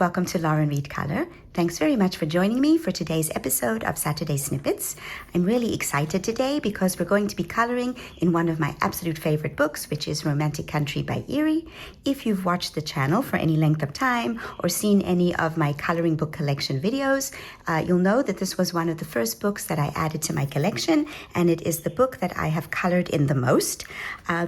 welcome to Lauren Reed Color. Thanks very much for joining me for today's episode of Saturday Snippets. I'm really excited today because we're going to be coloring in one of my absolute favorite books, which is Romantic Country by Eriy. If you've watched the channel for any length of time or seen any of my coloring book collection videos, you'll know that this was one of the first books that I added to my collection, and it is the book that I have colored in the most.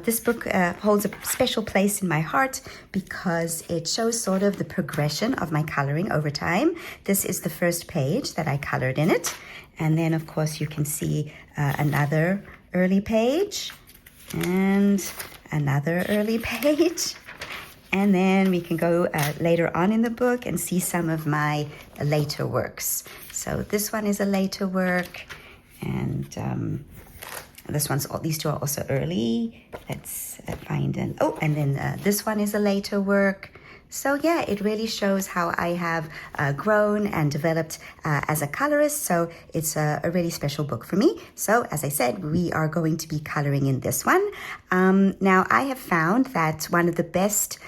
This book holds a special place in my heart because it shows sort of the progression of my coloring over time. This is the first page that I colored in it. And then, of course, you can see another early page and another early page. And then we can go later on in the book and see some of my later works. So this one is a later work, and these two are also early. Let's find an, and then this one is a later work. So yeah, it really shows how I have grown and developed as a colorist. So it's a really special book for me. So as I said, we are going to be coloring in this one. Now I have found that one of the best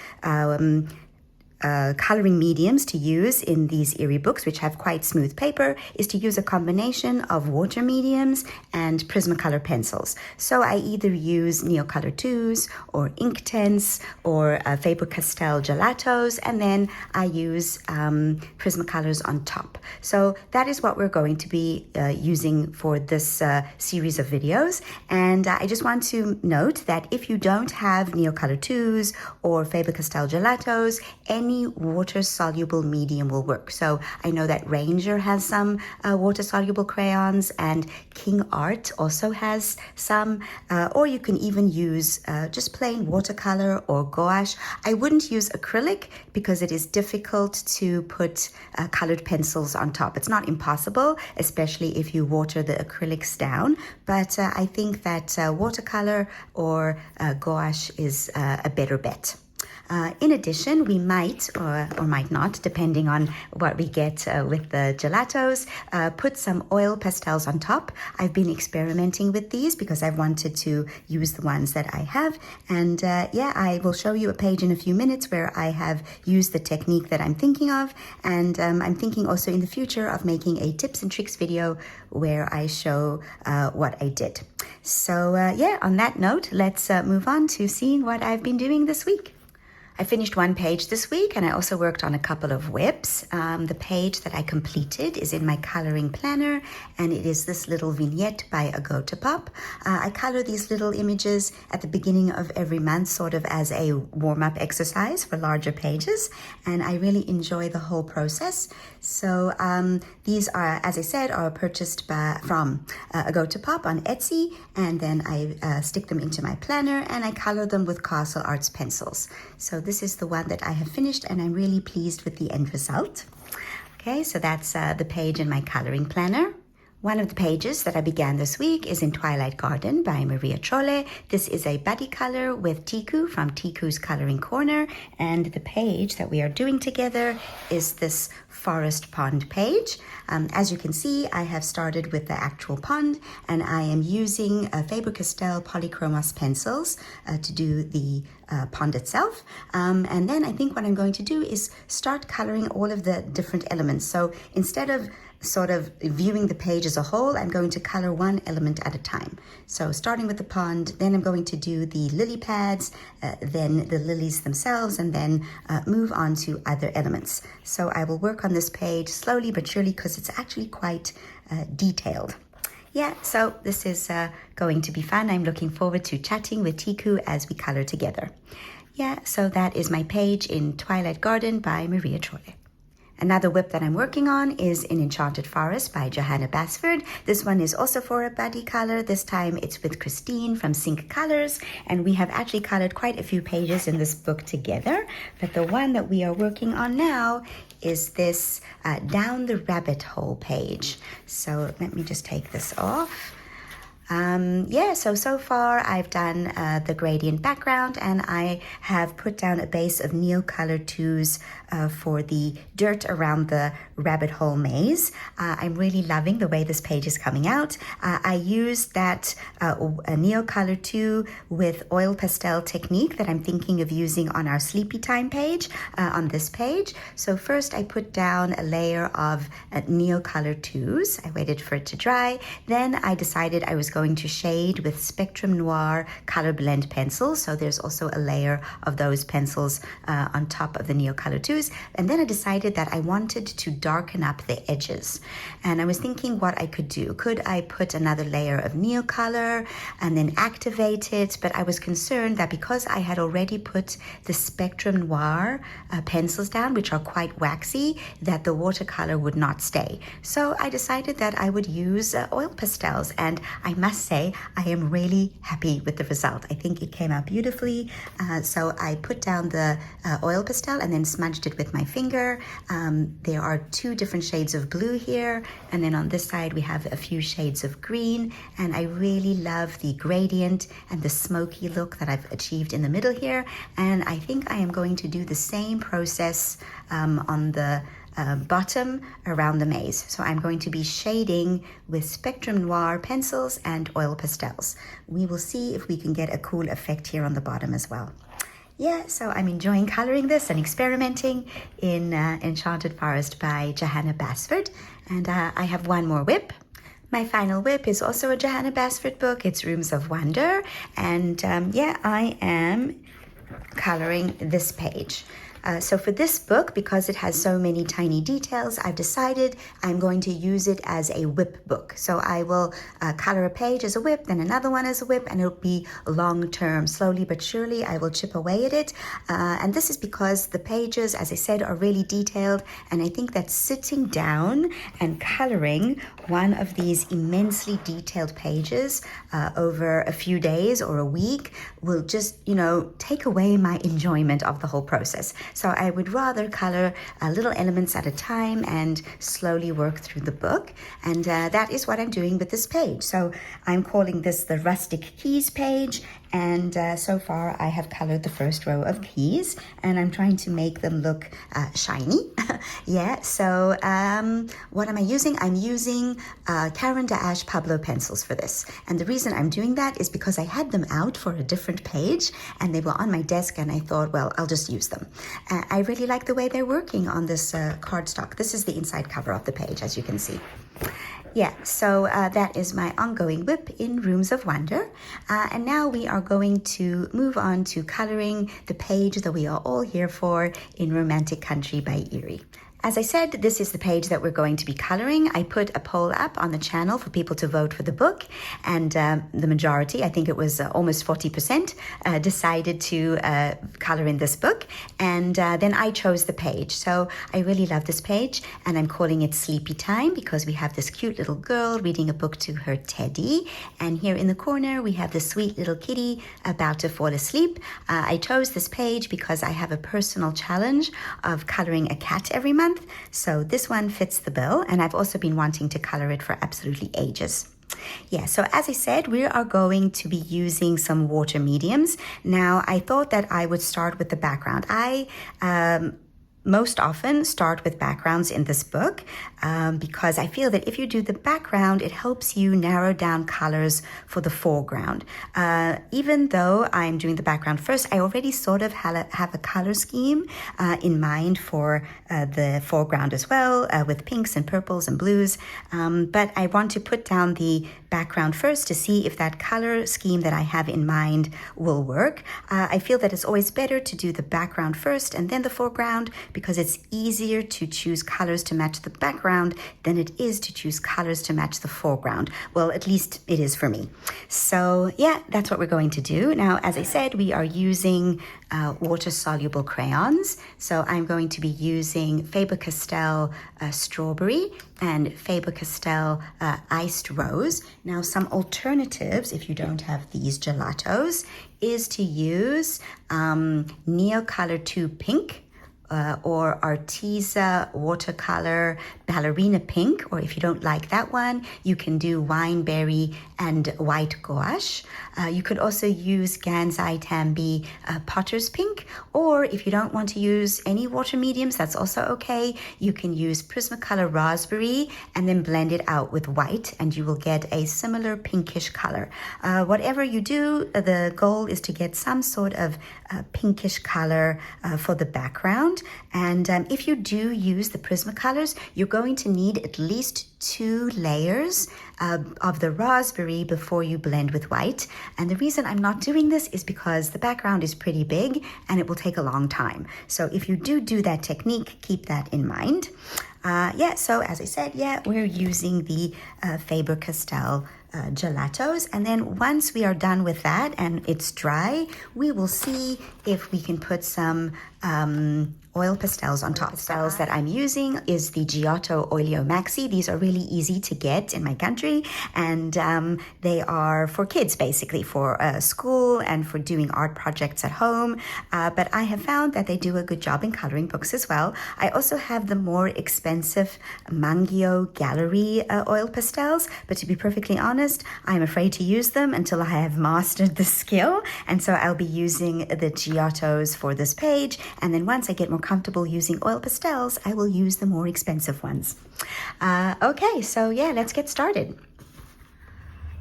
coloring mediums to use in these Eriy books, which have quite smooth paper, is to use a combination of water mediums and Prismacolor pencils. So I either use Neocolor 2s or Inktense or Faber-Castell gelatos, and then I use Prismacolors on top. So that is what we're going to be using for this series of videos. And I just want to note that if you don't have Neocolor 2s or Faber-Castell gelatos, any water-soluble medium will work. So I know that Ranger has some water-soluble crayons, and King Art also has some, or you can even use just plain watercolor or gouache. I wouldn't use acrylic because it is difficult to put colored pencils on top. It's not impossible, especially if you water the acrylics down, but I think that watercolor or gouache is a better bet. In addition, we might or might not, depending on what we get with the gelatos, put some oil pastels on top. I've been experimenting with these because I've wanted to use the ones that I have. And I will show you a page in a few minutes where I have used the technique that I'm thinking of. And I'm thinking also in the future of making a tips and tricks video where I show what I did. So on that note, let's move on to seeing what I've been doing this week. I finished one page this week, and I also worked on a couple of webs. The page that I completed is in my coloring planner, and it is this little vignette by A Go to Pop. I color these little images at the beginning of every month, sort of as a warm-up exercise for larger pages, and I really enjoy the whole process. So these are, as I said, are purchased from A Go to Pop on Etsy, and then I stick them into my planner, and I color them with Castle Arts pencils. So this is the one that I have finished, and I'm really pleased with the end result. Okay, so that's the page in my coloring planner. One of the pages that I began this week is in Twilight Garden by Maria Trolle. This is a buddy color with Tiku from Tiku's Coloring Corner, and the page that we are doing together is this forest pond page. As you can see, I have started with the actual pond, and I am using Faber-Castell Polychromos pencils to do the pond itself. And then I think what I'm going to do is start coloring all of the different elements. So instead of sort of viewing the page as a whole, I'm going to color one element at a time. So starting with the pond, then I'm going to do the lily pads, then the lilies themselves, and then move on to other elements. So I will work on this page slowly but surely because it's actually quite detailed. Yeah, so this is going to be fun. I'm looking forward to chatting with Tiku as we color together. Yeah, so that is my page in Twilight Garden by Maria Trolle. Another whip that I'm working on is in Enchanted Forest by Johanna Basford. This one is also for a buddy color. This time it's with Christine from Sync Colors, and we have actually colored quite a few pages in this book together. But the one that we are working on now is this Down the Rabbit Hole page. So let me just take this off. So far I've done the gradient background, and I have put down a base of Neocolor 2s for the dirt around the Rabbit Hole Maze. I'm really loving the way this page is coming out. I used that Neocolor 2 with oil pastel technique that I'm thinking of using on our Sleepy Time page on this page. So first I put down a layer of Neocolor 2s. I waited for it to dry. Then I decided I was going to shade with Spectrum Noir color blend pencils. So there's also a layer of those pencils on top of the Neocolor 2s. And then I decided that I wanted to darken up the edges. And I was thinking what I could do. Could I put another layer of Neocolor and then activate it? But I was concerned that because I had already put the Spectrum Noir pencils down, which are quite waxy, that the watercolor would not stay. So I decided that I would use oil pastels, and I must say I am really happy with the result. I think it came out beautifully. So I put down the oil pastel and then smudged it with my finger. There are 2 different shades of blue here, and then on this side we have a few shades of green, and I really love the gradient and the smoky look that I've achieved in the middle here. And I think I am going to do the same process on the bottom around the maze. So I'm going to be shading with Spectrum Noir pencils and oil pastels. We will see if we can get a cool effect here on the bottom as well. Yeah, so I'm enjoying coloring this and experimenting in Enchanted Forest by Johanna Basford. And I have one more whip. My final whip is also a Johanna Basford book. It's Rooms of Wonder. And yeah, I am coloring this page. So for this book, because it has so many tiny details, I've decided I'm going to use it as a whip book. So I will color a page as a whip, then another one as a whip, and it'll be long term. Slowly but surely, I will chip away at it. And this is because the pages, as I said, are really detailed. And I think that sitting down and coloring one of these immensely detailed pages over a few days or a week will just, take away my enjoyment of the whole process. So I would rather color little elements at a time and slowly work through the book. And that is what I'm doing with this page. So I'm calling this the Rustic Keys page. And so far I have colored the first row of keys, and I'm trying to make them look shiny. Yeah, so what am I using? I'm using Caran d'Ache Pablo pencils for this. And the reason I'm doing that is because I had them out for a different page and they were on my desk, and I thought, well, I'll just use them. I really like the way they're working on this cardstock. This is the inside cover of the page, as you can see. Yeah, so that is my ongoing whip in Rooms of Wonder. And now we are going to move on to coloring the page that we are all here for in Romantic Country by Eriy. As I said, this is the page that we're going to be coloring. I put a poll up on the channel for people to vote for the book, and the majority, I think it was almost 40%, decided to color in this book, and then I chose the page. So I really love this page, and I'm calling it Sleepy Time because we have this cute little girl reading a book to her teddy, and here in the corner we have the sweet little kitty about to fall asleep. I chose this page because I have a personal challenge of coloring a cat every month. So this one fits the bill, and I've also been wanting to color it for absolutely ages. Yeah, so as I said, we are going to be using some water mediums. Now, I thought that I would start with the background. I most often start with backgrounds in this book because I feel that if you do the background, it helps you narrow down colors for the foreground. Even though I'm doing the background first, I already sort of have a color scheme in mind for the foreground as well, with pinks and purples and blues. But I want to put down the background first to see if that color scheme that I have in mind will work. I feel that it's always better to do the background first and then the foreground, because it's easier to choose colors to match the background than it is to choose colors to match the foreground. Well, at least it is for me. So yeah, that's what we're going to do. Now, as I said, we are using water-soluble crayons. So I'm going to be using Faber-Castell Strawberry and Faber-Castell Iced Rose. Now, some alternatives, if you don't have these gelatos, is to use Neocolor 2 Pink or Arteza watercolor ballerina pink, or if you don't like that one, you can do wineberry and white gouache. You could also use Gansai Tambi potter's pink, or if you don't want to use any water mediums, that's also okay. You can use Prismacolor raspberry and then blend it out with white, and you will get a similar pinkish color. Whatever you do, the goal is to get some sort of pinkish color for the background. And if you do use the Prismacolors, you're going to need at least 2 layers of the raspberry before you blend with white. And the reason I'm not doing this is because the background is pretty big and it will take a long time. So if you do that technique, keep that in mind. So as I said, we're using the Faber-Castell gelatos, and then once we are done with that and it's dry, we will see if we can put some oil pastels on top. Pastels that I'm using is the Giotto Olio Maxi. These are really easy to get in my country, and they are for kids, basically for school and for doing art projects at home, but I have found that they do a good job in coloring books as well. I also have the more expensive Mangio Gallery oil pastels, but to be perfectly honest, I'm afraid to use them until I have mastered the skill, and so I'll be using the Giottos for this page, and then once I get more comfortable using oil pastels, I will use the more expensive ones. Okay, so let's get started.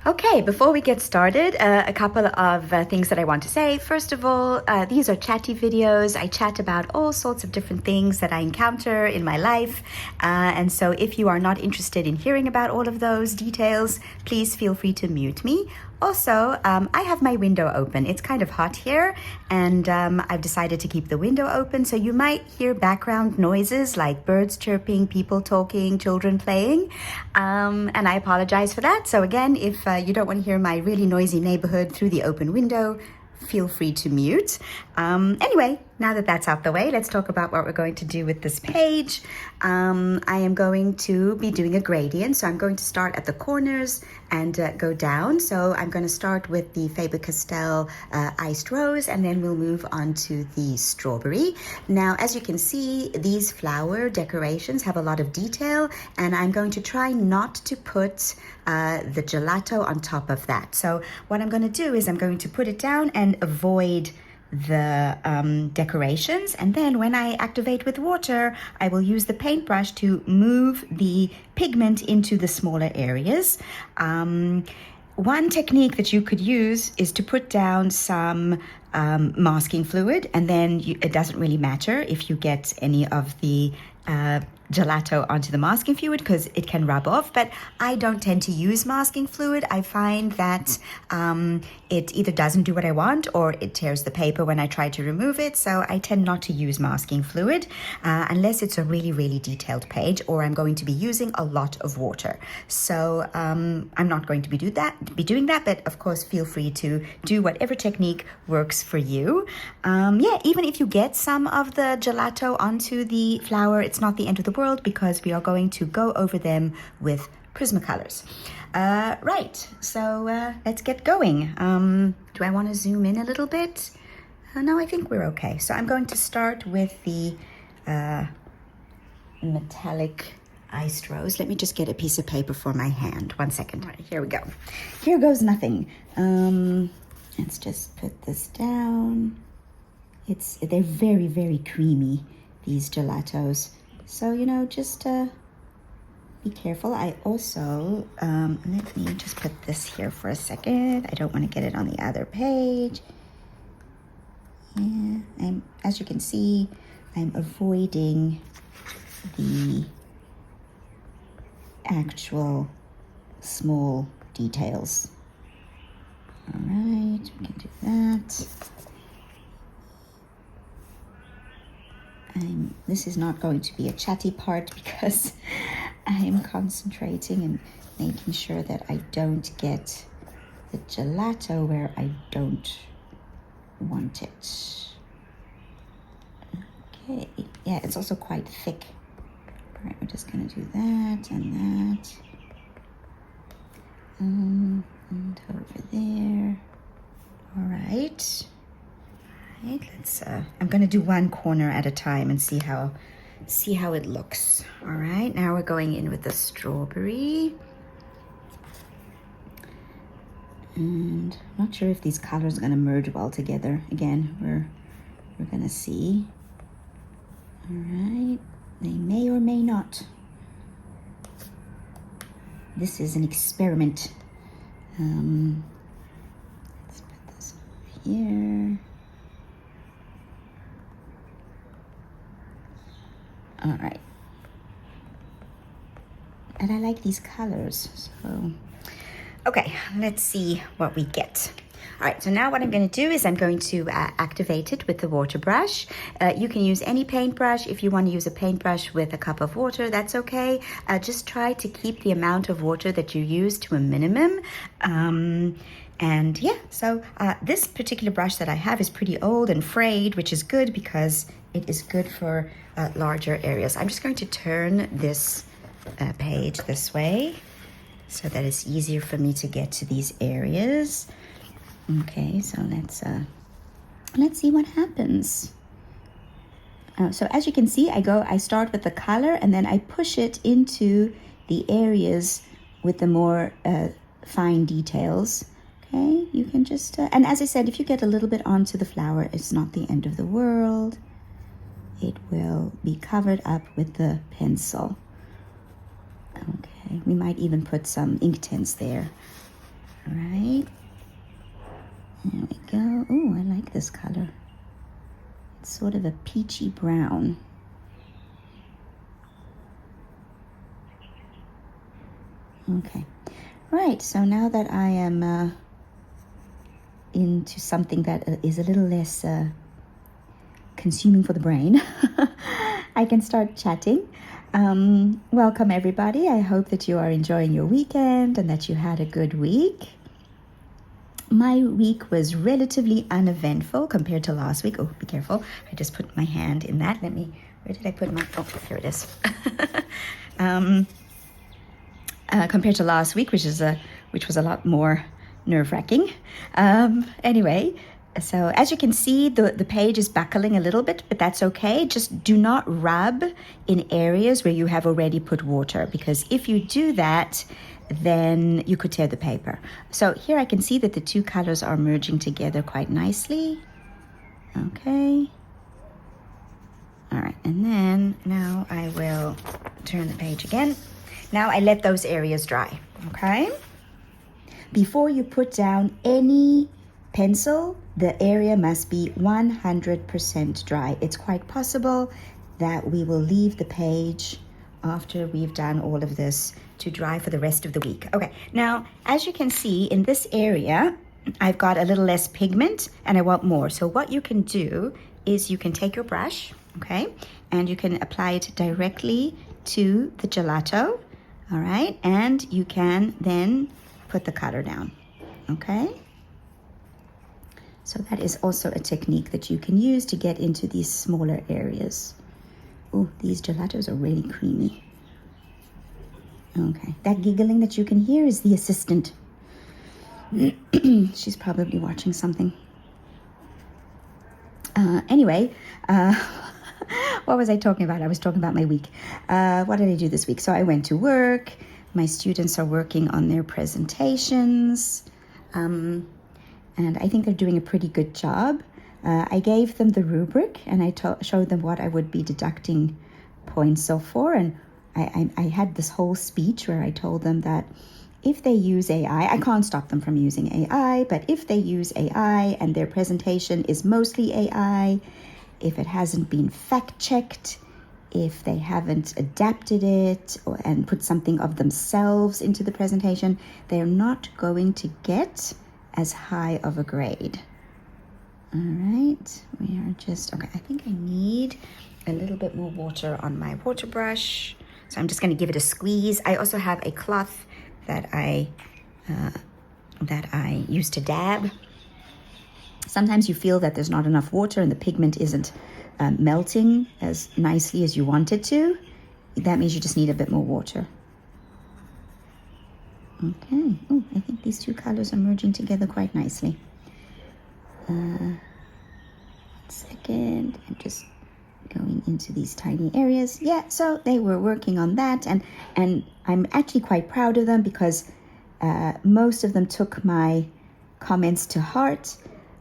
Okay, before we get started, a couple of things that I want to say. First of all, these are chatty videos. I chat about all sorts of different things that I encounter in my life. And so if you are not interested in hearing about all of those details, please feel free to mute me. Also, I have my window open. It's kind of hot here, and I've decided to keep the window open, so you might hear background noises like birds chirping, people talking, children playing, and I apologize for that. So again, if you don't want to hear my really noisy neighborhood through the open window, feel free to mute. Anyway, now that that's out the way, let's talk about what we're going to do with this page. I am going to be doing a gradient, so I'm going to start at the corners and go down. So I'm going to start with the Faber-Castell Iced Rose, and then we'll move on to the strawberry. Now, as you can see, these flower decorations have a lot of detail, and I'm going to try not to put the gelato on top of that. So what I'm going to do is I'm going to put it down and avoid the decorations, and then when I activate with water, I will use the paintbrush to move the pigment into the smaller areas. One technique that you could use is to put down some masking fluid, and then it doesn't really matter if you get any of the gelato onto the masking fluid because it can rub off, but I don't tend to use masking fluid. I find that it either doesn't do what I want or it tears the paper when I try to remove it, so I tend not to use masking fluid unless it's a really, really detailed page or I'm going to be using a lot of water. So I'm not going to be doing that, but of course feel free to do whatever technique works for you. Even if you get some of the gelato onto the flower, it's not the end of the world because we are going to go over them with Prismacolors. Right, so let's get going. Do I want to zoom in a little bit? No, I think we're okay. So I'm going to start with the metallic iced rose. Let me just get a piece of paper for my hand. 1 second. All right, here we go. Here goes nothing. Let's just put this down. They're very, very creamy, these gelatos. So, just be careful. I also, let me just put this here for a second. I don't want to get it on the other page. Yeah, as you can see, I'm avoiding the actual small details. All right, we can do that. This is not going to be a chatty part because I am concentrating and making sure that I don't get the gelato where I don't want it. Okay, yeah, it's also quite thick. All right, we're just gonna do that and that. And over there. All right. Right, let's, I'm gonna do one corner at a time and see how it looks. All right, now we're going in with the strawberry. And I'm not sure if these colors are gonna merge well together. Again, we're gonna see. All right, they may or may not. This is an experiment. Let's put this over here. All right. And I like these colors, so. Okay, let's see what we get. All right, so now what I'm going to do is I'm going to activate it with the water brush. You can use any paintbrush. If you want to use a paintbrush with a cup of water, that's okay. Just try to keep the amount of water that you use to a minimum. And yeah, so this particular brush that I have is pretty old and frayed, which is good because it is good for larger areas. I'm just going to turn this page this way so that it's easier for me to get to these areas. Okay, so let's see what happens. So as you can see, I start with the color and then I push it into the areas with the more fine details. Okay, you can just, and as I said, if you get a little bit onto the flower, it's not the end of the world. It will be covered up with the pencil. Okay, we might even put some ink tints there. All right. There we go. Oh, I like this color. It's sort of a peachy brown. Okay. Right, so now that I am into something that is a little less consuming for the brain, I can start chatting. Welcome everybody. I hope that you are enjoying your weekend and that you had a good week. My week was relatively uneventful compared to last week. Oh, be careful. I just put my hand in that. Where did I put my, oh, here it is. Compared to last week, which was a lot more nerve-wracking. Anyway, so as you can see, the page is buckling a little bit, but that's okay. Just do not rub in areas where you have already put water, because if you do that, then you could tear the paper. So here I can see that the two colors are merging together quite nicely. Okay. All right, and then now I will turn the page again. Now I let those areas dry, okay? Before you put down any pencil, the area must be 100% dry. It's quite possible that we will leave the page after we've done all of this to dry for the rest of the week. Okay, now as you can see in this area, I've got a little less pigment and I want more. So what you can do is you can take your brush, okay, and you can apply it directly to the gelato, all right, and you can then put the color down, okay? So that is also a technique that you can use to get into these smaller areas. Oh, these gelatos are really creamy. Okay, that giggling that you can hear is the assistant. She's probably watching something. Anyway, what was I talking about? I was talking about my week. What did I do this week? So I went to work. My students are working on their presentations. And I think they're doing a pretty good job. I gave them the rubric and I showed them what I would be deducting points for. And I had this whole speech where I told them that if they use AI, I can't stop them from using AI, but if they use AI and their presentation is mostly AI, if it hasn't been fact-checked, if they haven't adapted it and put something of themselves into the presentation, they're not going to get as high of a grade. All right, we are just, okay, I think I need a little bit more water on my water brush. So I'm just going to give it a squeeze. I also have a cloth that I use to dab. Sometimes you feel that there's not enough water and the pigment isn't melting as nicely as you want it to. That means you just need a bit more water. Okay. Oh, I think these two colors are merging together quite nicely. Second, I'm just going into these tiny areas. Yeah, so they were working on that, and I'm actually quite proud of them because most of them took my comments to heart.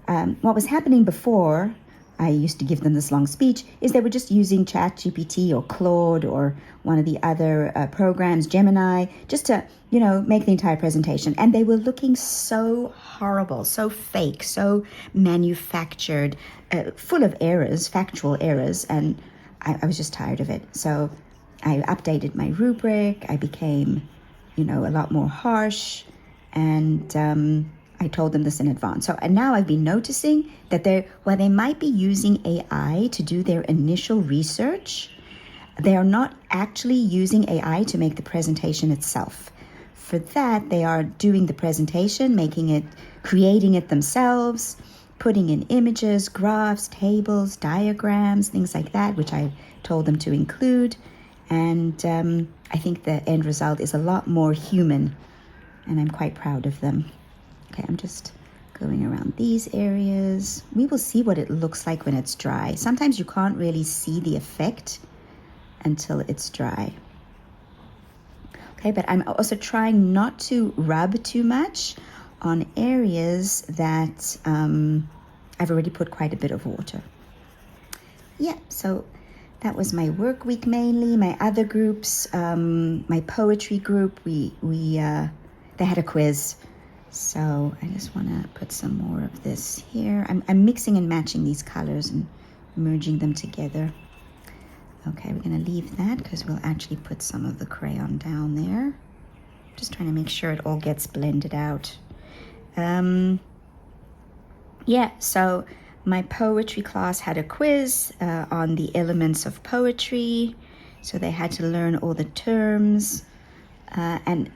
What was happening before I used to give them this long speech is they were just using ChatGPT or Claude or one of the other programs, Gemini, just to, make the entire presentation. And they were looking so horrible, so fake, so manufactured, full of errors, factual errors. And I was just tired of it. So I updated my rubric. I became, a lot more harsh. And I told them this in advance. And now I've been noticing that while they might be using AI to do their initial research, they are not actually using AI to make the presentation itself. For that, they are doing the presentation, creating it themselves, putting in images, graphs, tables, diagrams, things like that, which I told them to include. And I think the end result is a lot more human, and I'm quite proud of them. Okay, I'm just going around these areas. We will see what it looks like when it's dry. Sometimes you can't really see the effect until it's dry. Okay, but I'm also trying not to rub too much on areas that I've already put quite a bit of water. Yeah, so that was my work week mainly. My other groups, my poetry group, they had a quiz. So I just want to put some more of this here. I'm mixing and matching these colors and merging them together. Okay, we're going to leave that because we'll actually put some of the crayon down there. Just trying to make sure it all gets blended out. So my poetry class had a quiz on the elements of poetry. So they had to learn all the terms. And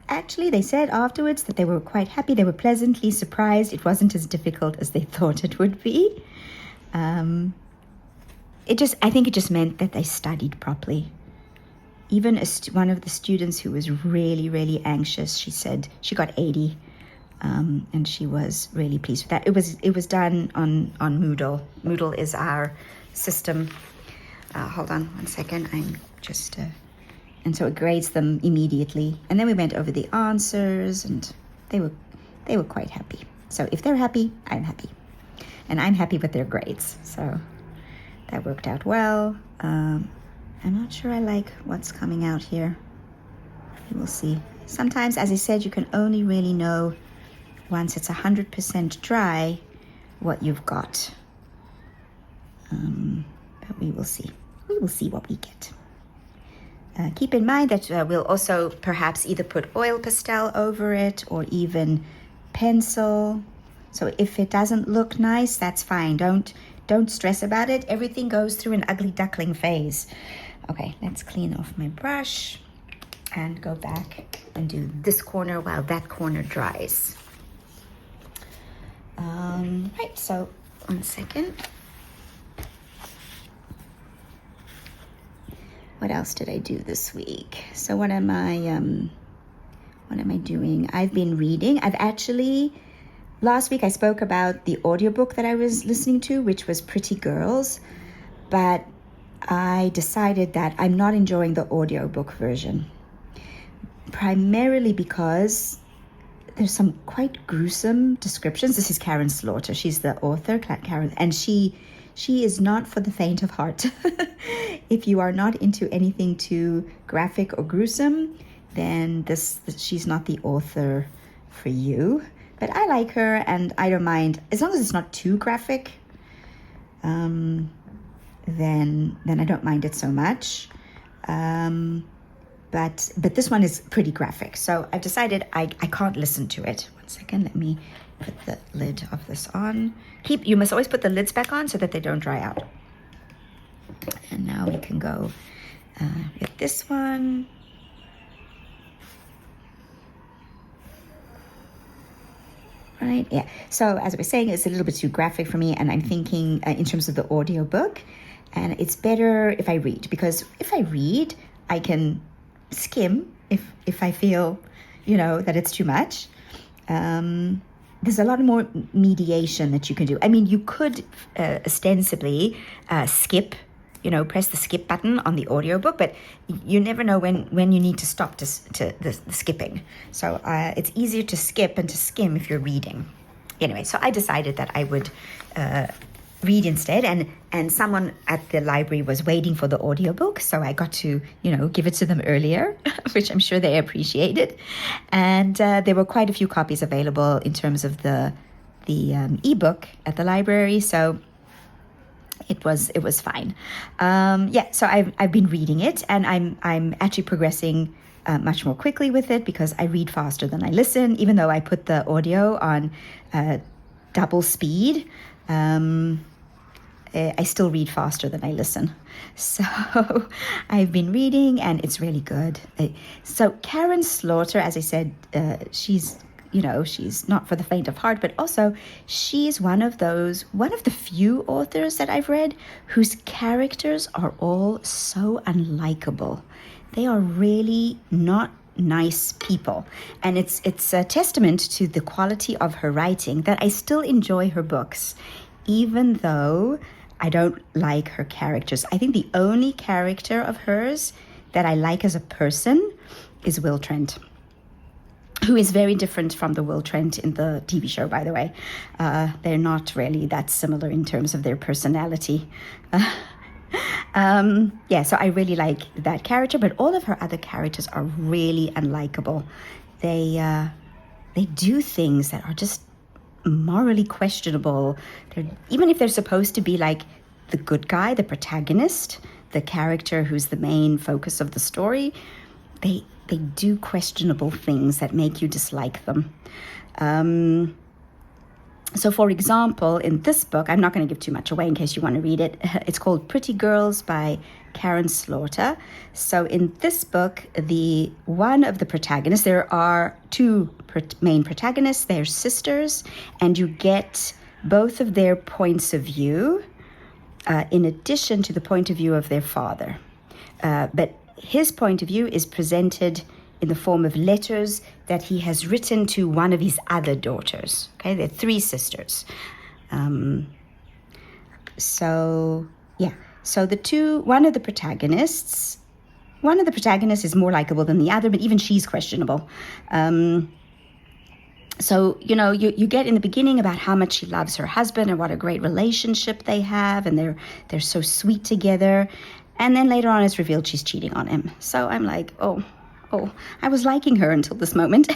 actually, they said afterwards that they were quite happy. They were pleasantly surprised. It wasn't as difficult as they thought it would be. I think it just meant that they studied properly. Even one of the students who was really, really anxious, she said she got 80, and she was really pleased with that. It was done on Moodle. Moodle is our system. Hold on one second. I'm just. And so it grades them immediately. And then we went over the answers, and they were quite happy. So if they're happy, I'm happy. And I'm happy with their grades. So that worked out well. I'm not sure I like what's coming out here. We will see. Sometimes, as I said, you can only really know once it's 100% dry what you've got. But we will see. We will see what we get. Keep in mind that we'll also perhaps either put oil pastel over it or even pencil. So if it doesn't look nice, that's fine. Don't stress about it. Everything goes through an ugly duckling phase. Okay, let's clean off my brush and go back and do this corner while that corner dries. Right, so 1 second. What else did I do this week? So what am I doing? I've been reading. Last week I spoke about the audiobook that I was listening to, which was Pretty Girls, but I decided that I'm not enjoying the audiobook version, primarily because there's some quite gruesome descriptions. This is Karen Slaughter. She's the author, Karen, and she is not for the faint of heart. If you are not into anything too graphic or gruesome, then she's not the author for you. But I like her, and I don't mind as long as it's not too graphic. Then I don't mind it so much. But this one is pretty graphic, so I've decided I can't listen to it. 1 second, let me put the lid of this on. You must always put the lids back on so that they don't dry out. And now we can go with this one. Right, yeah. So as I was saying, it's a little bit too graphic for me, and I'm thinking in terms of the audiobook, and it's better if I read, because if I read, I can skim if I feel, that it's too much. there's a lot more mediation that you can do. I mean, you could ostensibly skip, press the skip button on the audiobook, but you never know when you need to stop to the skipping. So it's easier to skip and to skim if you're reading. Anyway, so I decided that I would read instead, and someone at the library was waiting for the audiobook, so I got to give it to them earlier, which I'm sure they appreciated. And there were quite a few copies available in terms of the ebook at the library, so it was fine. So I've been reading it, and I'm actually progressing much more quickly with it because I read faster than I listen, even though I put the audio on double speed. I still read faster than I listen. So I've been reading, and it's really good. So Karen Slaughter, as I said, she's not for the faint of heart, but also she's one of the few authors that I've read whose characters are all so unlikable. They are really not nice people. And it's a testament to the quality of her writing that I still enjoy her books, even though I don't like her characters. I think the only character of hers that I like as a person is Will Trent, who is very different from the Will Trent in the TV show, by the way. They're not really that similar in terms of their personality. So I really like that character, but all of her other characters are really unlikable. They do things that are just morally questionable. Even if they're supposed to be like the good guy, the protagonist, the character who's the main focus of the story, they do questionable things that make you dislike them. So, for example, in this book, I'm not going to give too much away in case you want to read it. It's called Pretty Girls by Karen Slaughter. So in this book, one of the protagonists, there are two main protagonists, they're sisters, and you get both of their points of view in addition to the point of view of their father. But his point of view is presented in the form of letters that he has written to one of his other daughters. Okay, they're three sisters. So one of the protagonists is more likable than the other, but even she's questionable. So, you get in the beginning about how much she loves her husband and what a great relationship they have, and they're so sweet together. And then later on it's revealed she's cheating on him. So I'm like, oh, I was liking her until this moment.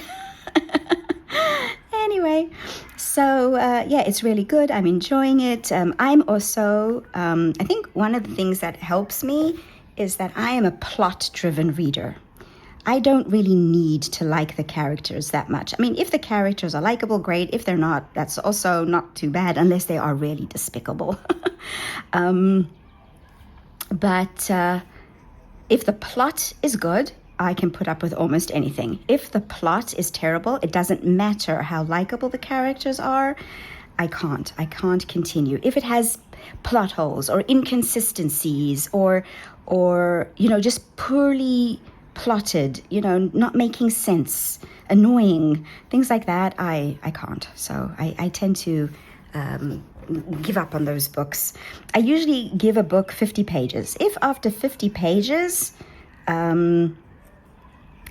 Anyway, so it's really good. I'm enjoying it. I'm also, I think one of the things that helps me is that I am a plot-driven reader. I don't really need to like the characters that much. I mean, if the characters are likable, great. If they're not, that's also not too bad, unless they are really despicable. But if the plot is good, I can put up with almost anything. If the plot is terrible, it doesn't matter how likable the characters are. I can't continue. If it has plot holes or inconsistencies or just poorly plotted, not making sense, annoying, things like that, I can't. So I tend to give up on those books. I usually give a book 50 pages. If after 50 pages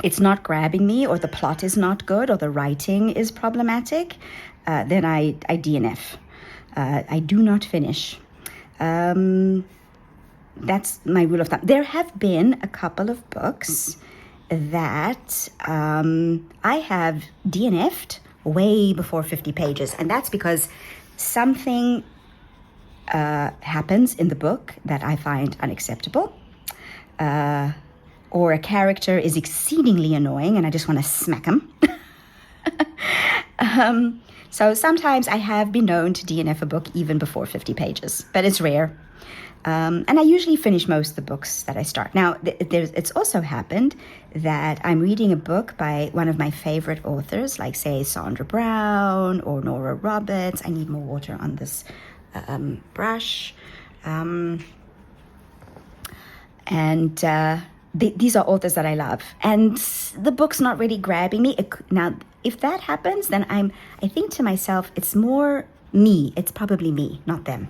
it's not grabbing me, or the plot is not good, or the writing is problematic, then I DNF. I do not finish. That's my rule of thumb. There have been a couple of books that I have DNF'd way before 50 pages, and that's because something happens in the book that I find unacceptable, or a character is exceedingly annoying and I just want to smack him. So sometimes I have been known to DNF a book even before 50 pages, but it's rare. And I usually finish most of the books that I start. Now, it's also happened that I'm reading a book by one of my favorite authors, like, say, Sandra Brown or Nora Roberts. I need more water on this brush. these are authors that I love, and the book's not really grabbing me. Now, if that happens, then I think to myself, it's more me. It's probably me, not them.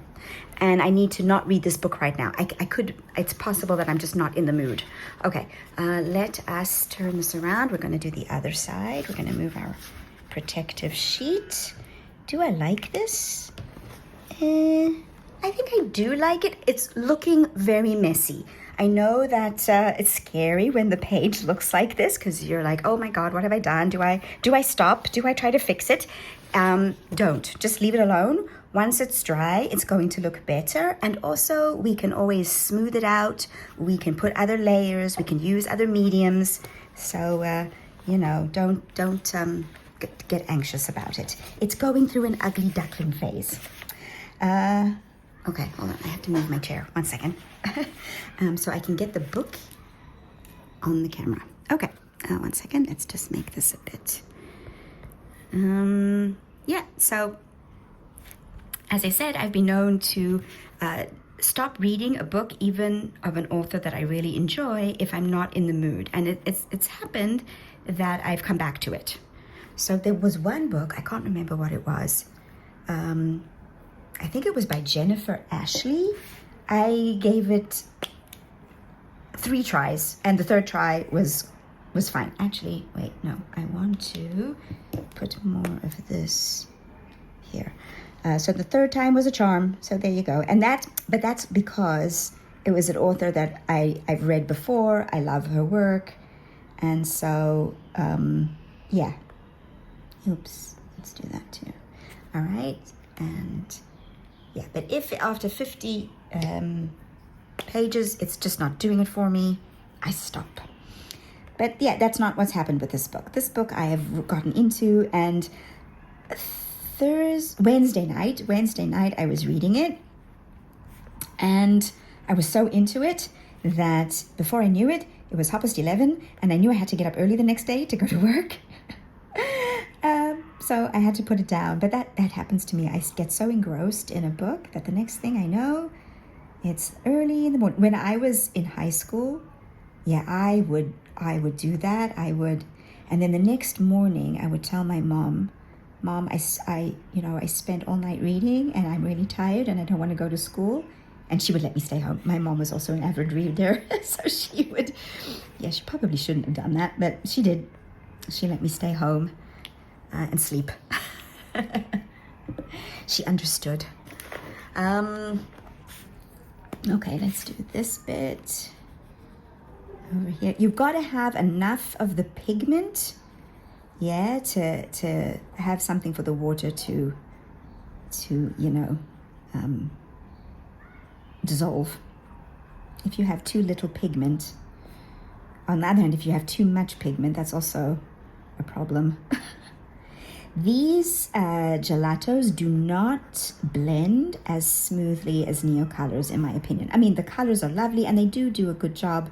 And I need to not read this book right now. It's possible that I'm just not in the mood. Okay, let us turn this around. We're going to do the other side. We're going to move our protective sheet. Do I like this? I think I do like it. It's looking very messy. I know that it's scary when the page looks like this, because you're like, oh my God, what have I done? Do I stop? Do I try to fix it? Don't. Just leave it alone. Once it's dry, it's going to look better. And also, we can always smooth it out. We can put other layers. We can use other mediums. So, don't get anxious about it. It's going through an ugly duckling phase. Okay, hold on. I have to move my chair. 1 second. So I can get the book on the camera. Okay, 1 second. Let's just make this a bit. Yeah, so as I said, I've been known to stop reading a book, even of an author that I really enjoy, if I'm not in the mood. And it's happened that I've come back to it. So there was one book, I can't remember what it was. I think it was by Jennifer Ashley. I gave it 3 tries, and the third try was fine. Actually, wait, no, I want to put more of this here. So the third time was a charm. So there you go. And that's because it was an author that I've read before. I love her work, and so yeah. Oops, let's do that too. All right, and yeah. But if after 50 pages it's just not doing it for me, I stop. But yeah, that's not what's happened with this book. This book I have gotten into, and Wednesday night I was reading it, and I was so into it that before I knew it, it was 11:30, and I knew I had to get up early the next day to go to work. So I had to put it down. But that happens to me. I get so engrossed in a book that the next thing I know, it's early in the morning. When I was in high school, yeah, I would do that. And then the next morning I would tell my mom, I spent all night reading and I'm really tired and I don't want to go to school. And she would let me stay home. My mom was also an avid reader. So she probably shouldn't have done that, but she did. She let me stay home and sleep. She understood. Okay, let's do this bit over here. You've got to have enough of the pigment, yeah, to have something for the water to dissolve. If you have too little pigment, on the other hand, if you have too much pigment, that's also a problem. These gelatos do not blend as smoothly as Neocolors, in my opinion. I mean, the colors are lovely and they do a good job,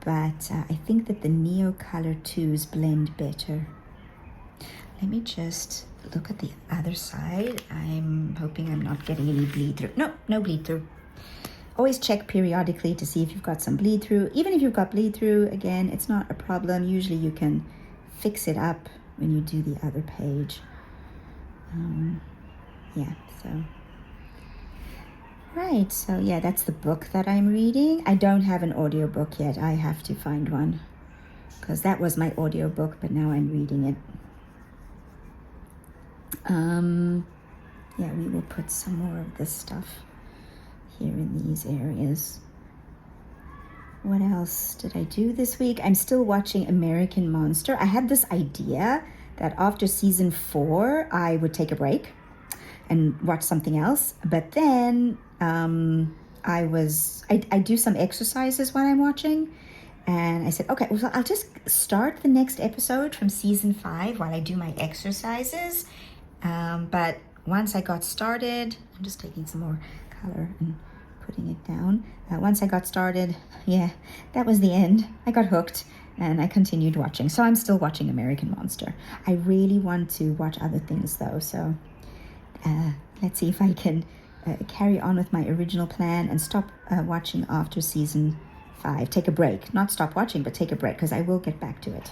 but I think that the Neocolor 2s blend better. Let me just look at the other side. I'm hoping I'm not getting any bleed through. No bleed through. Always check periodically to see if you've got some bleed through. Even if you've got bleed through, again, it's not a problem. Usually you can fix it up when you do the other page. Yeah, so. Right, so yeah, that's the book that I'm reading. I don't have an audiobook yet. I have to find one, because that was my audiobook, but now I'm reading it. Yeah, we will put some more of this stuff here in these areas. What else did I do this week? I'm still watching American Monster. I had this idea that after season 4, I would take a break and watch something else. But then I do some exercises when I'm watching. And I said, okay, well, I'll just start the next episode from season 5 while I do my exercises. But once I got started, I'm just taking some more color and putting it down. Once I got started, yeah, that was the end. I got hooked and I continued watching. So I'm still watching American Monster. I really want to watch other things though. So let's see if I can carry on with my original plan and stop watching after season 5. Take a break. Not stop watching, but take a break, because I will get back to it.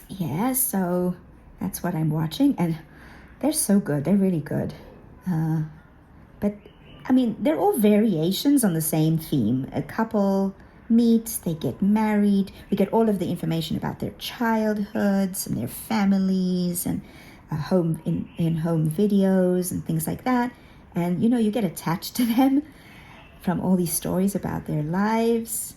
Yeah, so that's what I'm watching, and they're so good. They're really good. But, I mean, they're all variations on the same theme. A couple meet, they get married, we get all of the information about their childhoods and their families and home videos and things like that. And, you get attached to them from all these stories about their lives.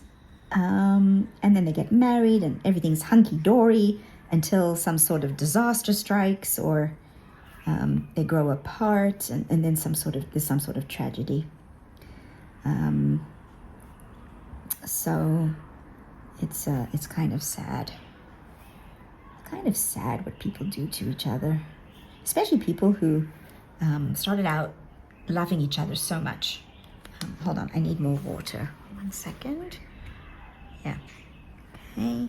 And then they get married and everything's hunky-dory until some sort of disaster strikes, or they grow apart, and then there's some sort of tragedy. So it's kind of sad. Kind of sad what people do to each other, especially people who started out loving each other so much. Hold on, I need more water. 1 second. Yeah. Okay.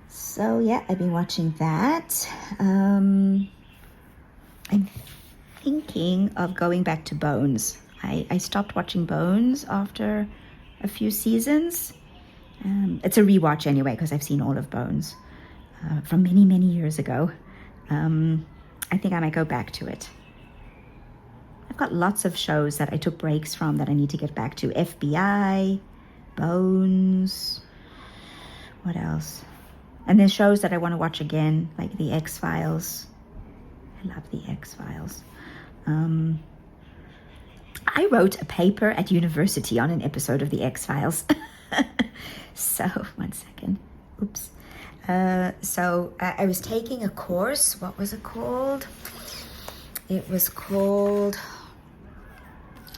So yeah, I've been watching that. I'm thinking of going back to Bones. I stopped watching Bones after a few seasons. It's a rewatch anyway, because I've seen all of Bones from many, many years ago. I think I might go back to it. I've got lots of shows that I took breaks from that I need to get back to. FBI, Bones, what else? And there's shows that I want to watch again, like The X-Files. I love The X-Files. I wrote a paper at university on an episode of The X-Files. So, 1 second. Oops. So I was taking a course. What was it called? It was called,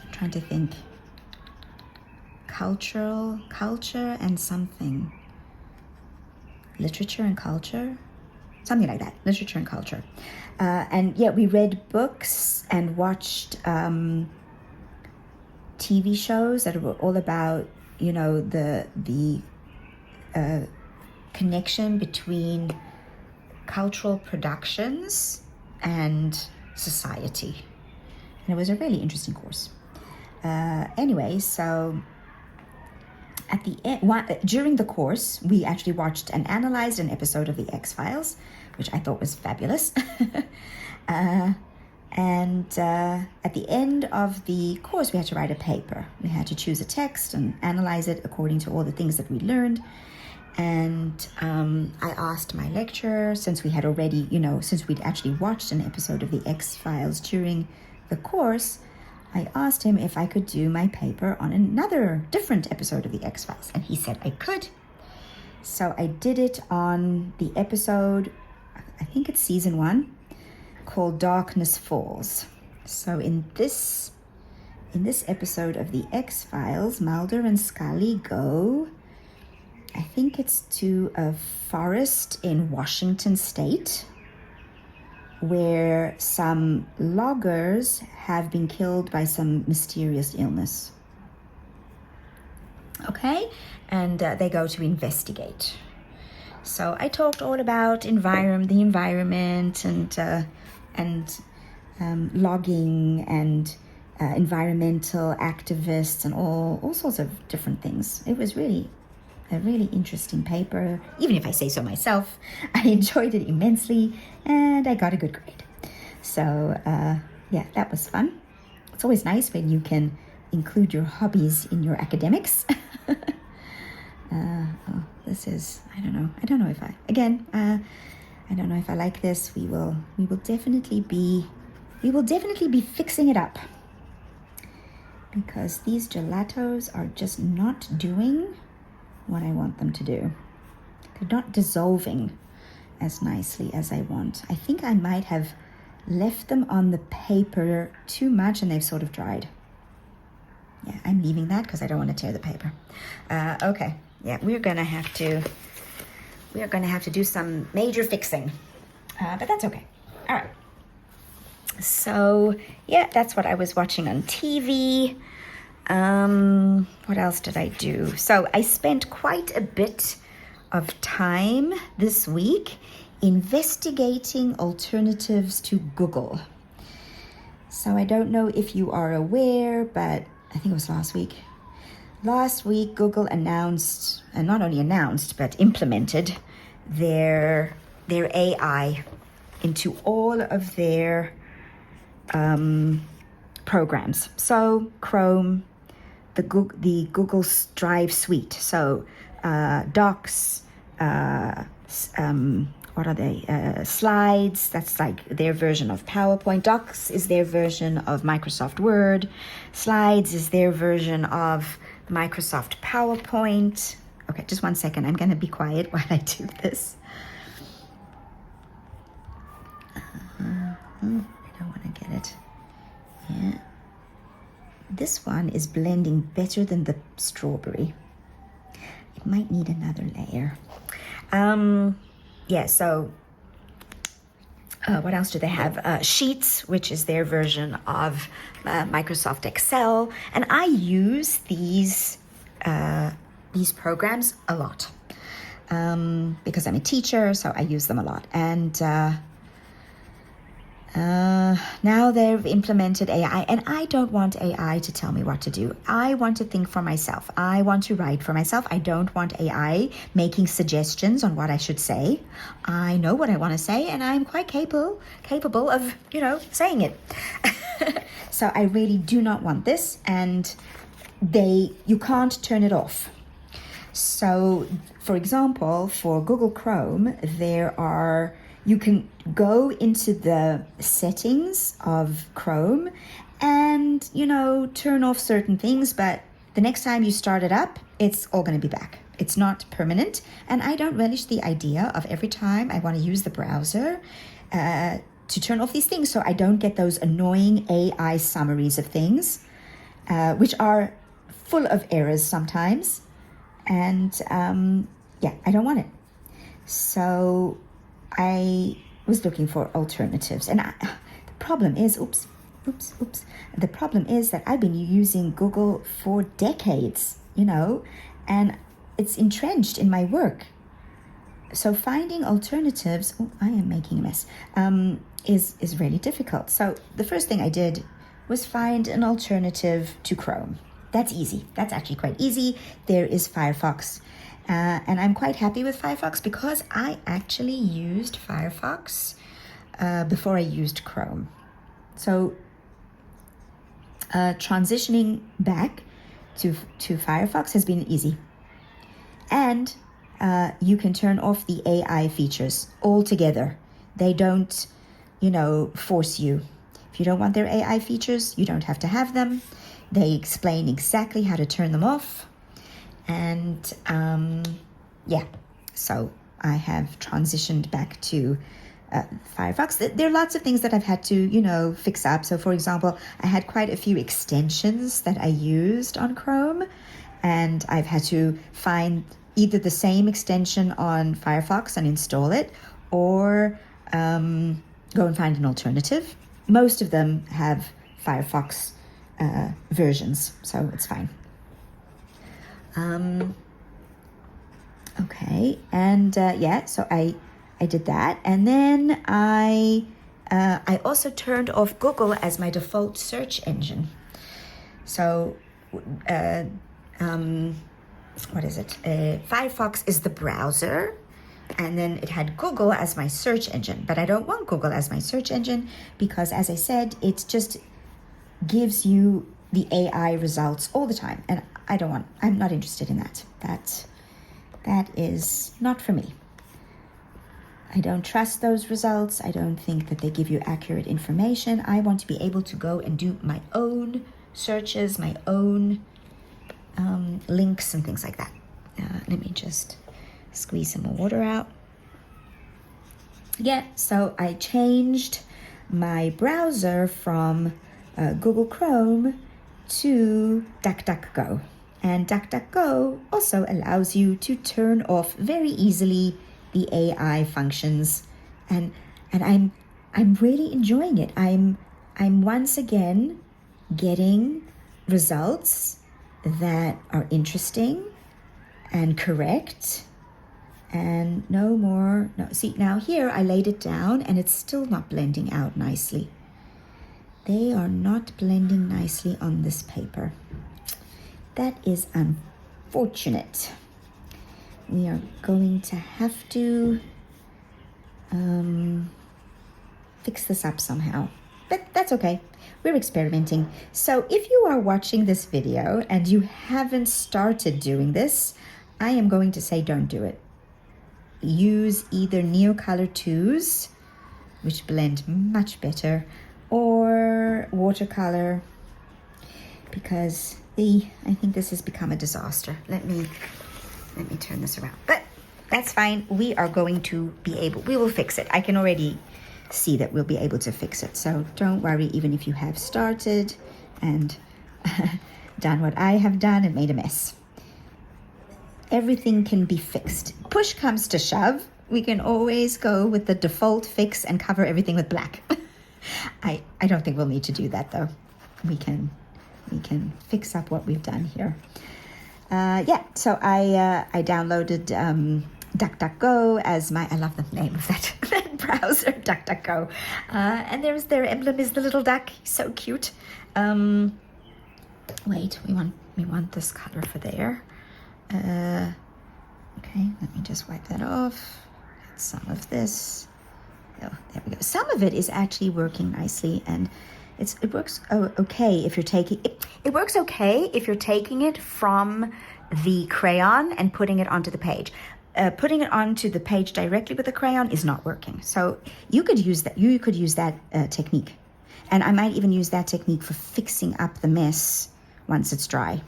I'm trying to think, culture and something. Literature and culture? Something like that. Literature and culture. And yeah, we read books and watched TV shows that were all about, the connection between cultural productions and society. And it was a really interesting course. Anyway, so at the end, during the course, we actually watched and analyzed an episode of The X-Files, which I thought was fabulous. And at the end of the course, we had to write a paper. We had to choose a text and analyze it according to all the things that we learned. And I asked my lecturer, since we had already, since we'd actually watched an episode of The X-Files during the course, I asked him if I could do my paper on another different episode of The X-Files. And he said I could. So I did it on the episode, I think it's season 1, called Darkness Falls. So in this episode of The X-Files, Mulder and Scully go, I think it's to a forest in Washington State, where some loggers have been killed by some mysterious illness. Okay, and they go to investigate. So I talked all about the environment and logging and environmental activists and all sorts of different things. It was really a really interesting paper. Even if I say so myself, I enjoyed it immensely and I got a good grade. So yeah, that was fun. It's always nice when you can include your hobbies in your academics. This is, I don't know if I don't know if I like this. We will definitely be fixing it up, because these gelatos are just not doing what I want them to do. They're not dissolving as nicely as I want. I think I might have left them on the paper too much and they've sort of dried. Yeah, I'm leaving that because I don't want to tear the paper. Okay, yeah, we're gonna have to do some major fixing, but that's okay. All right. So yeah, that's what I was watching on TV. What else did I do? So I spent quite a bit of time this week investigating alternatives to Google. So I don't know if you are aware, but I think it was last week. Last week, Google announced, and not only announced, but implemented their AI into all of their programs. So Chrome, the Google Drive suite. So Docs, what are they? Slides, that's like their version of PowerPoint. Docs is their version of Microsoft Word. Slides is their version of Microsoft PowerPoint. Okay, just one second. I'm going to be quiet while I do this. I don't want to get it. Yeah. This one is blending better than the strawberry. It might need another layer. Yeah, so what else do they have? Sheets, which is their version of Microsoft Excel. And I use these programs a lot because I'm a teacher, so I use them a lot. And now they've implemented AI, and I don't want AI to tell me what to do. I want to think for myself. I want to write for myself. I don't want AI making suggestions on what I should say. I know what I want to say, and I'm quite capable of, saying it. So I really do not want this, and you can't turn it off. So, for example, for Google Chrome, you can go into the settings of Chrome and, turn off certain things, but the next time you start it up, it's all going to be back. It's not permanent. And I don't relish the idea of every time I want to use the browser to turn off these things, so I don't get those annoying AI summaries of things, which are full of errors sometimes. And I don't want it. So I was looking for alternatives, and the problem is, the problem is that I've been using Google for decades, and it's entrenched in my work. So finding alternatives, I am making a mess, is really difficult. So the first thing I did was find an alternative to Chrome. That's easy. That's actually quite easy. There is Firefox. And I'm quite happy with Firefox because I actually used Firefox before I used Chrome. So transitioning back to Firefox has been easy. And you can turn off the AI features altogether. They don't, force you. If you don't want their AI features, you don't have to have them. They explain exactly how to turn them off. And so I have transitioned back to Firefox. There are lots of things that I've had to, fix up. So for example, I had quite a few extensions that I used on Chrome, and I've had to find either the same extension on Firefox and install it, or go and find an alternative. Most of them have Firefox versions, so it's fine. Okay, and so I did that, and then I also turned off Google as my default search engine. So, what is it? Firefox is the browser, and then it had Google as my search engine. But I don't want Google as my search engine because, as I said, it just gives you the AI results all the time, and I'm not interested in that. That is not for me. I don't trust those results. I don't think that they give you accurate information. I want to be able to go and do my own searches, my own links and things like that. Let me just squeeze some more water out. Yeah, so I changed my browser from Google Chrome to DuckDuckGo. And DuckDuckGo also allows you to turn off very easily the AI functions, and I'm really enjoying it. I'm once again getting results that are interesting and correct, and see, now here I laid it down and it's still not blending out nicely. they are not blending nicely on this paper. That is unfortunate. We are going to have to fix this up somehow, but that's okay. We're experimenting. So if you are watching this video and you haven't started doing this, I am going to say don't do it. Use either Neocolor 2s, which blend much better, or watercolor, because I think this has become a disaster. Let me turn this around. But that's fine. We are going to be able, we will fix it. I can already see that we'll be able to fix it. So don't worry, even if you have started and done what I have done and made a mess. Everything can be fixed. Push comes to shove, we can always go with the default fix and cover everything with black. I don't think we'll need to do that though. We can fix up what we've done here. Yeah, so I downloaded DuckDuckGo as my, I love the name of that browser, DuckDuckGo. And their emblem is the little duck, so cute. Wait, we want this color for there. Okay, let me just wipe that off. Get some of this. Oh, there we go. Some of it is actually working nicely, and it works okay if you're taking it. It works okay if you're taking it from the crayon and putting it onto the page. Putting it onto the page directly with the crayon is not working. So you could use that. You could use that technique, and I might even use that technique for fixing up the mess once it's dry.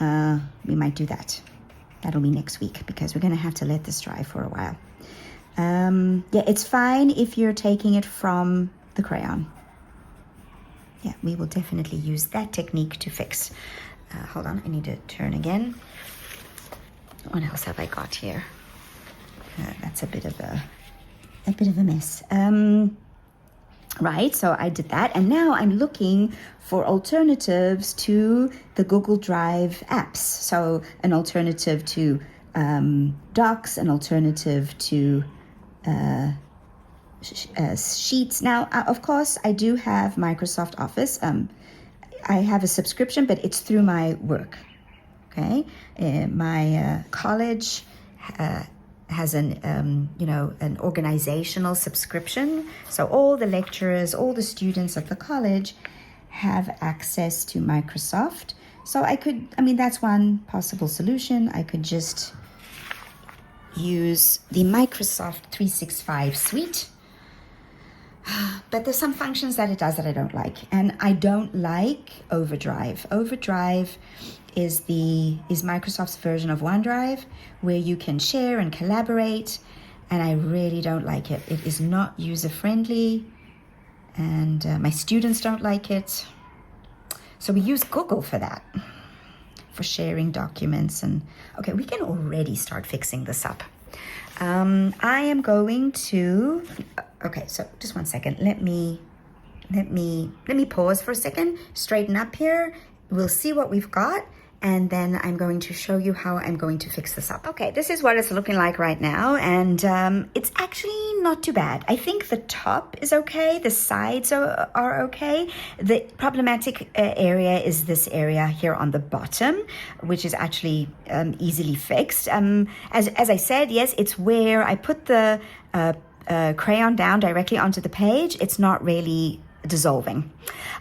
We might do that. That'll be next week because we're going to have to let this dry for a while. Yeah, it's fine if you're taking it from the crayon. Yeah, we will definitely use that technique to fix. Hold on, I need to turn again. What else have I got here? That's a bit of a mess. Right, so I did that, and now I'm looking for alternatives to the Google Drive apps. So an alternative to Docs, an alternative to Sheets. Now, of course, I do have Microsoft Office. I have a subscription, but it's through my work. Okay, my college has an organizational subscription. So all the lecturers, all the students at the college have access to Microsoft. So that's one possible solution. I could just use the Microsoft 365 suite. But there's some functions that it does that I don't like. And I don't like Overdrive. Overdrive is Microsoft's version of OneDrive, where you can share and collaborate, and I really don't like it. It is not user-friendly, and my students don't like it. So we use Google for that, for sharing documents. And okay, we can already start fixing this up. I am going to, okay, so just one second. Let me pause for a second, straighten up here. We'll see what we've got, and then I'm going to show you how I'm going to fix this up. Okay, this is what it's looking like right now, and it's actually not too bad. I think the top is okay, the sides are okay. The problematic area is this area here on the bottom, which is actually easily fixed. As I said, yes, it's where I put the crayon down directly onto the page. It's not really dissolving,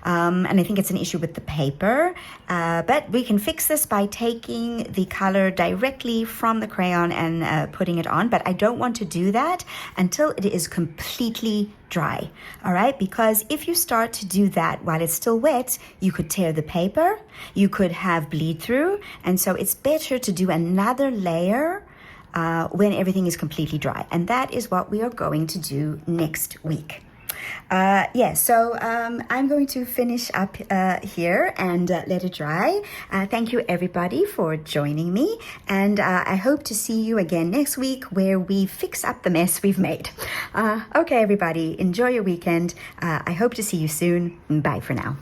and I think it's an issue with the paper, but we can fix this by taking the color directly from the crayon and putting it on. But I don't want to do that until it is completely dry, all right? Because if you start to do that while it's still wet, you could tear the paper, you could have bleed through, and so it's better to do another layer when everything is completely dry, and that is what we are going to do next week. So I'm going to finish up here and let it dry. Thank you everybody for joining me, and I hope to see you again next week where we fix up the mess we've made. Okay everybody, enjoy your weekend. I hope to see you soon. Bye for now.